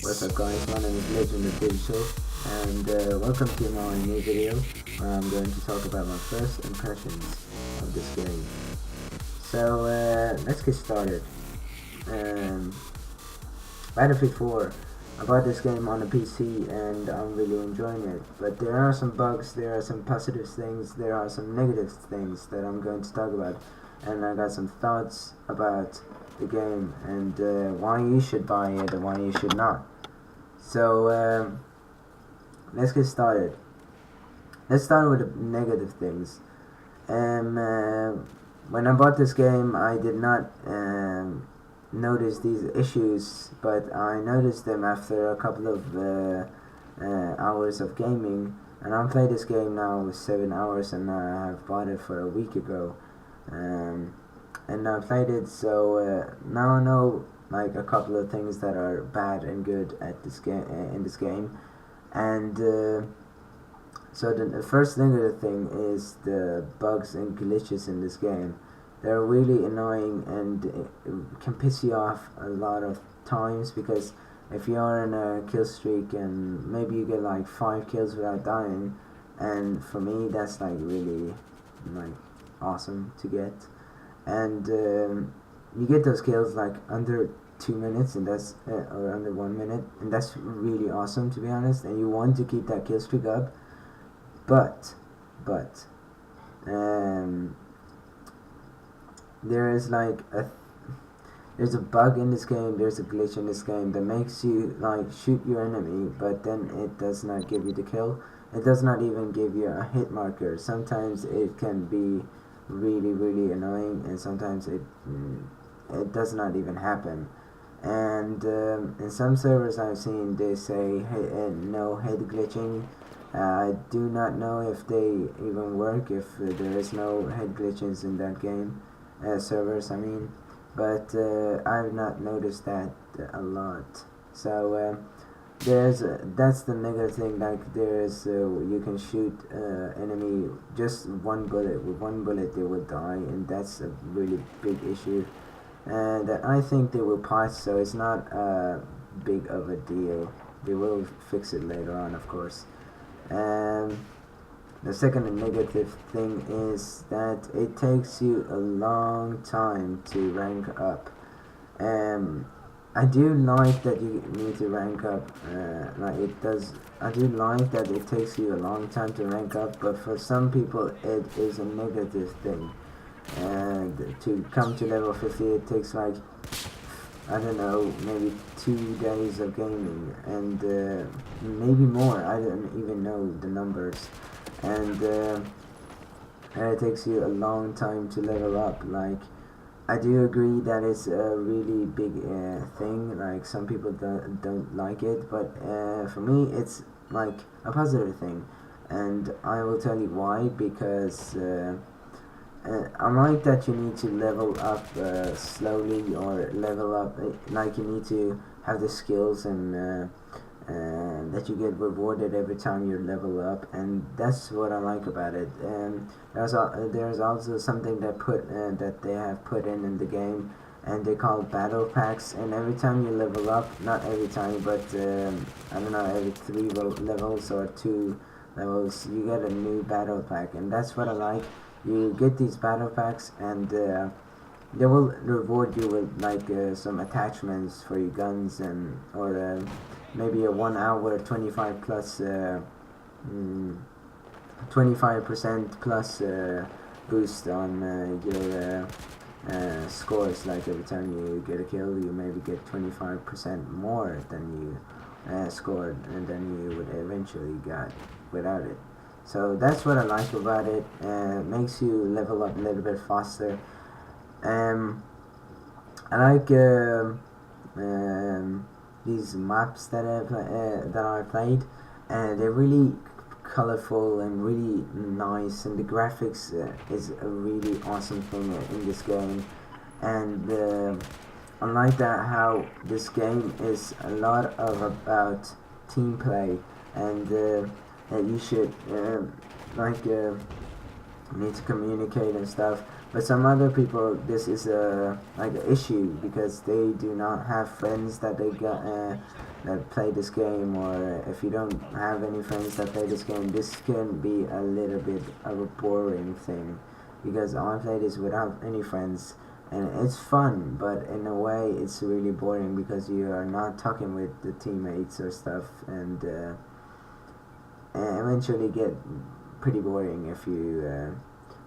What's up guys, my name is Legend of Digital and welcome to my new video where I'm going to talk about my first impressions of this game. So let's get started. Um, Battlefield 4, I bought this game on a PC and I'm really enjoying it, but there are some bugs, there are some positive things, there are some negative things that I'm going to talk about, and I got some thoughts about the game and why you should buy it and why you should not. So let's get started. Let's start with the negative things. When I bought this game, I did not notice these issues, but I noticed them after a couple of hours of gaming. And I've played this game now with 7 hours, and I have bought it for a week ago. And I played it, so now I know like a couple of things that are bad and good at this game in this game. And so the first negative thing is the bugs and glitches in this game. They're really annoying and it can piss you off a lot of times, because if you're in a kill streak and maybe you get like 5 kills without dying, and for me that's like really like awesome to get, and you get those kills like under 2 minutes, and that's or under 1 minute, and that's really awesome, to be honest, and you want to keep that kill streak up. But there is like there's a bug in this game, there's a glitch in this game that makes you like shoot your enemy, but then it does not give you the kill. It does not even give you a hit marker. Sometimes it can be really annoying, and sometimes it does not even happen. And in some servers I've seen, they say no head glitching. I do not know if they even work, if there is no head glitches in that game, servers I mean, but I've not noticed that a lot. So that's the negative thing. Like there's you can shoot enemy just one bullet. With one bullet they will die, and that's a really big issue. And I think they will patch, so it's not big of a deal. They will fix it later on, of course. The second negative thing is that it takes you a long time to rank up. I do like that you need to rank up, like it does. I do like that it takes you a long time to rank up, but for some people it is a negative thing. And to come to level 50, it takes like, I don't know, maybe 2 days of gaming, and maybe more. I don't even know the numbers. And it takes you a long time to level up. Like, I do agree that it's a really big thing. Like, some people don't like it, but for me it's like a positive thing, and I will tell you why. Because I like that you need to level up slowly, or level up like you need to have the skills, and that you get rewarded every time you level up, and that's what I like about it. There's also something that they have put in the game, and they call battle packs, and every time you level up, not every time, but I don't know, every 3 levels or 2 levels, you get a new battle pack, and that's what I like. You get these battle packs, and they will reward you with like some attachments for your guns, and or maybe a 1 hour 25 plus 25% plus boost on your scores. Like every time you get a kill, you maybe get 25% more than you scored, and then you would eventually got without it. So that's what I like about it. Makes you level up a little bit faster. I like these maps that I played, and they're really colorful and really nice, and the graphics is a really awesome thing in this game. And I like that how this game is a lot about team play, and that you should need to communicate and stuff. But some other people, this is a like an issue because they do not have friends that they got that play this game, or if you don't have any friends that play this game, this can be a little bit of a boring thing, because I play this without any friends, and it's fun, but in a way it's really boring because you are not talking with the teammates or stuff, and eventually get pretty boring if you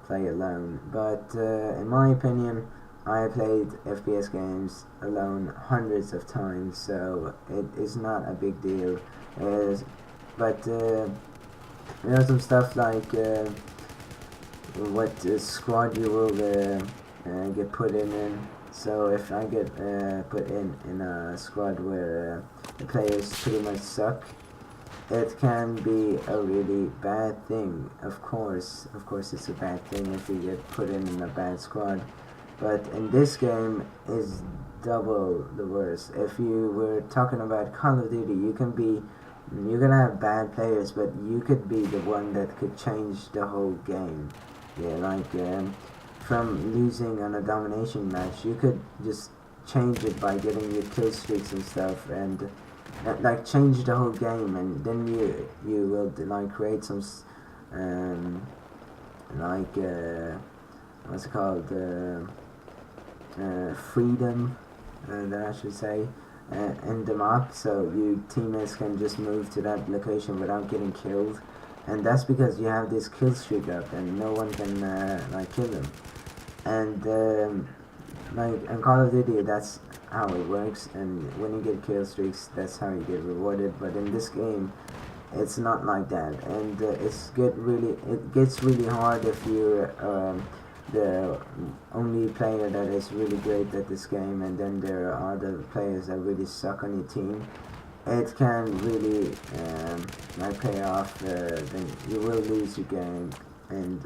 play alone. But in my opinion, I played FPS games alone hundreds of times, so it is not a big deal. But there are some stuff like what squad you will get put in. So if I get put in a squad where the players pretty much suck, it can be a really bad thing. Of course it's a bad thing if you get put in a bad squad, but in this game is double the worst. If you were talking about Call of Duty, you're gonna have bad players, but you could be the one that could change the whole game. Yeah, like from losing on a domination match, you could just change it by getting your kill streaks and stuff, and like change the whole game, and then you will like create some like what's it called, freedom, that I should say, in the map, so you teammates can just move to that location without getting killed, and that's because you have this kill streak up and no one can like kill them. And like in Call of Duty, that's how it works, and when you get kill streaks, that's how you get rewarded. But in this game, it's not like that, and it gets really hard if you're the only player that is really great at this game, and then there are other players that really suck on your team. It can really like pay off. Then you will lose your game, and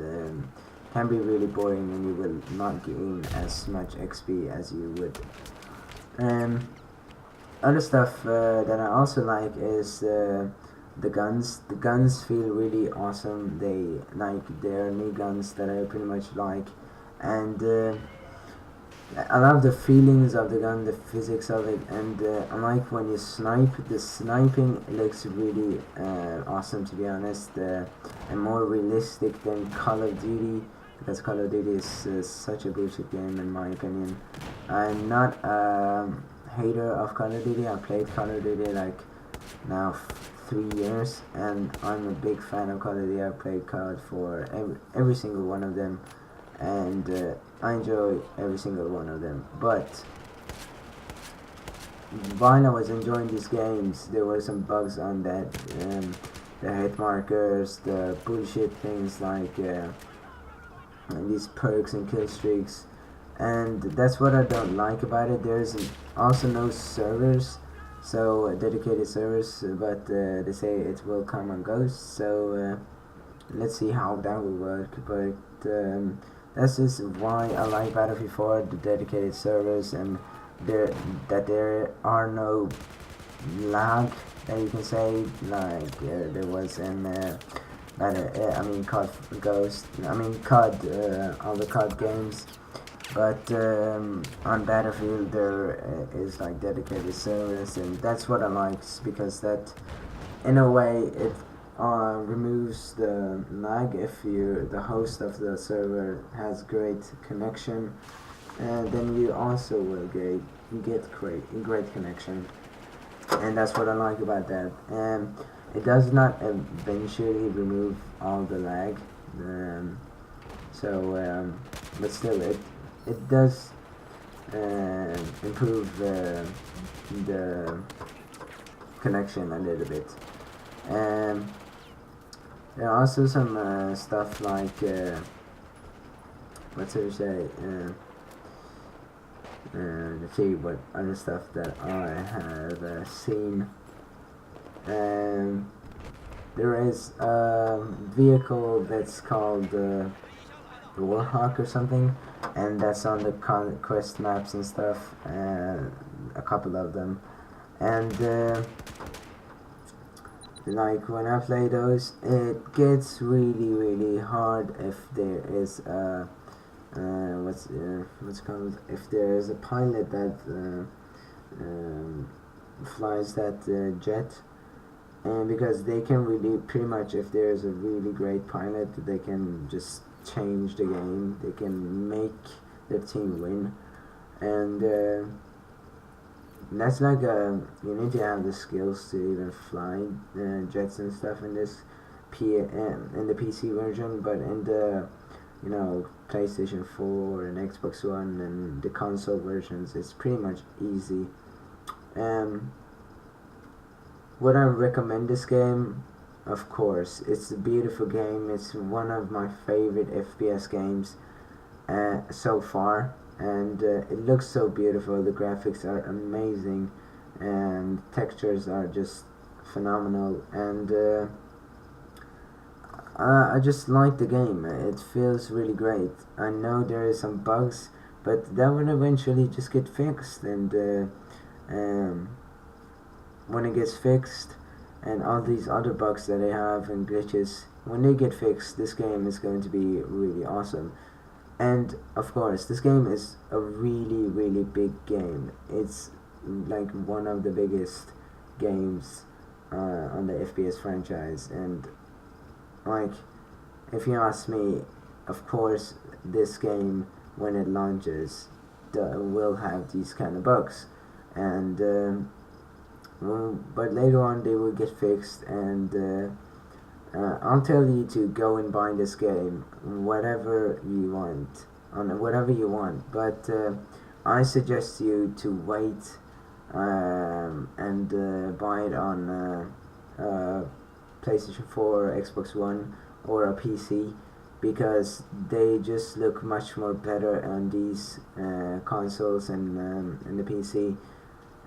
can be really boring, and you will not gain as much XP as you would. Other stuff that I also like is the guns. The guns feel really awesome. They're new guns that I pretty much like, and I love the feelings of the gun, the physics of it, and I like when you snipe. The sniping looks really awesome, to be honest, and more realistic than Call of Duty, because Call of Duty is such a bullshit game in my opinion. I'm not a hater of Call of Duty. I played Call of Duty like now 3 years, and I'm a big fan of Call of Duty. I've played COD for every single one of them, and I enjoy every single one of them. But while I was enjoying these games, there were some bugs on that, the hit markers, the bullshit things like these perks and kill streaks, and that's what I don't like about it. There's also no servers, so dedicated servers, but they say it will come and go, so let's see how that will work. But that's just why I like Battlefield 4, the dedicated servers, and there are no lag that you can say like there was in COD Ghost, COD, all the COD games. But on Battlefield there is like dedicated servers, and that's what I like, because that in a way it removes the lag if the host of the server has great connection, and then you also will get great connection, and that's what I like about that. It does not eventually remove all the lag, but still it does improve the connection a little bit. There are also some stuff like what should I say? Let's see what other stuff that I have seen. There is a vehicle that's called the Warhawk or something, and that's on the conquest maps and stuff, a couple of them, and like when I play those, it gets really hard if there is a what's it called? If there's a pilot that flies that jet, and because they can really pretty much, if there's a really great pilot, they can just change the game. They can make their team win, and that's like you need to have the skills to even fly jets and stuff in this in the PC version, but in the PlayStation 4 and Xbox One and the console versions, it's pretty much easy. Would I recommend this game? Of course, it's a beautiful game. It's one of my favorite FPS games so far, and it looks so beautiful. The graphics are amazing, and textures are just phenomenal, and I just like the game. It feels really great. I know there is some bugs, but that will eventually just get fixed, and when it gets fixed, and all these other bugs that they have and glitches, when they get fixed, this game is going to be really awesome. And of course, this game is a really big game. It's like one of the biggest games on the FPS franchise, and like, if you ask me, of course this game, when it launches, will have these kind of bugs, and but later on they will get fixed, and I'll tell you to go and buy this game, whatever you want, but I suggest you to wait and buy it on PlayStation 4, Xbox One, or a PC, because they just look much more better on these consoles and in the PC,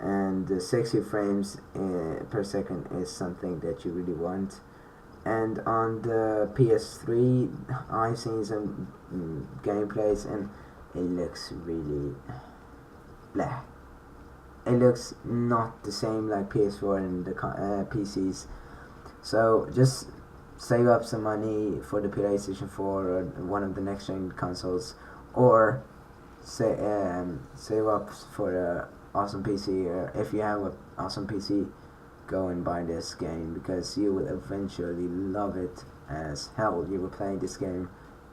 and the 60 frames per second is something that you really want. And on the PS3, I've seen some gameplays, and it looks really blah. It looks not the same like PS4 and the PCs. So just save up some money for the PlayStation 4 or one of the next gen consoles, or save up for a awesome PC, or if you have an awesome PC, go and buy this game, because you will eventually love it as hell. You will play this game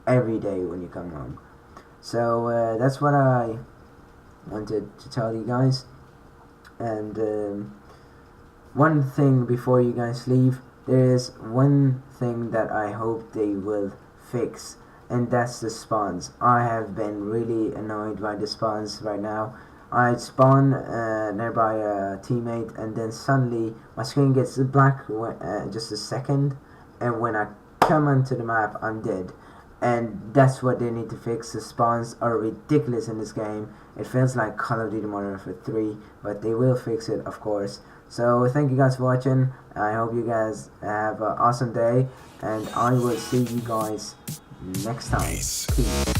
every day when you come home. So that's what I wanted to tell you guys. And one thing before you guys leave, there is one thing that I hope they will fix, and that's the spawns. I have been really annoyed by the spawns right now. I spawn nearby a teammate, and then suddenly my screen gets black just a second, and when I come onto the map, I'm dead. And that's what they need to fix. The spawns are ridiculous in this game. It feels like Call of Duty Modern Warfare 3, but they will fix it, of course. So thank you guys for watching. I hope you guys have an awesome day, and I will see you guys next time. Peace.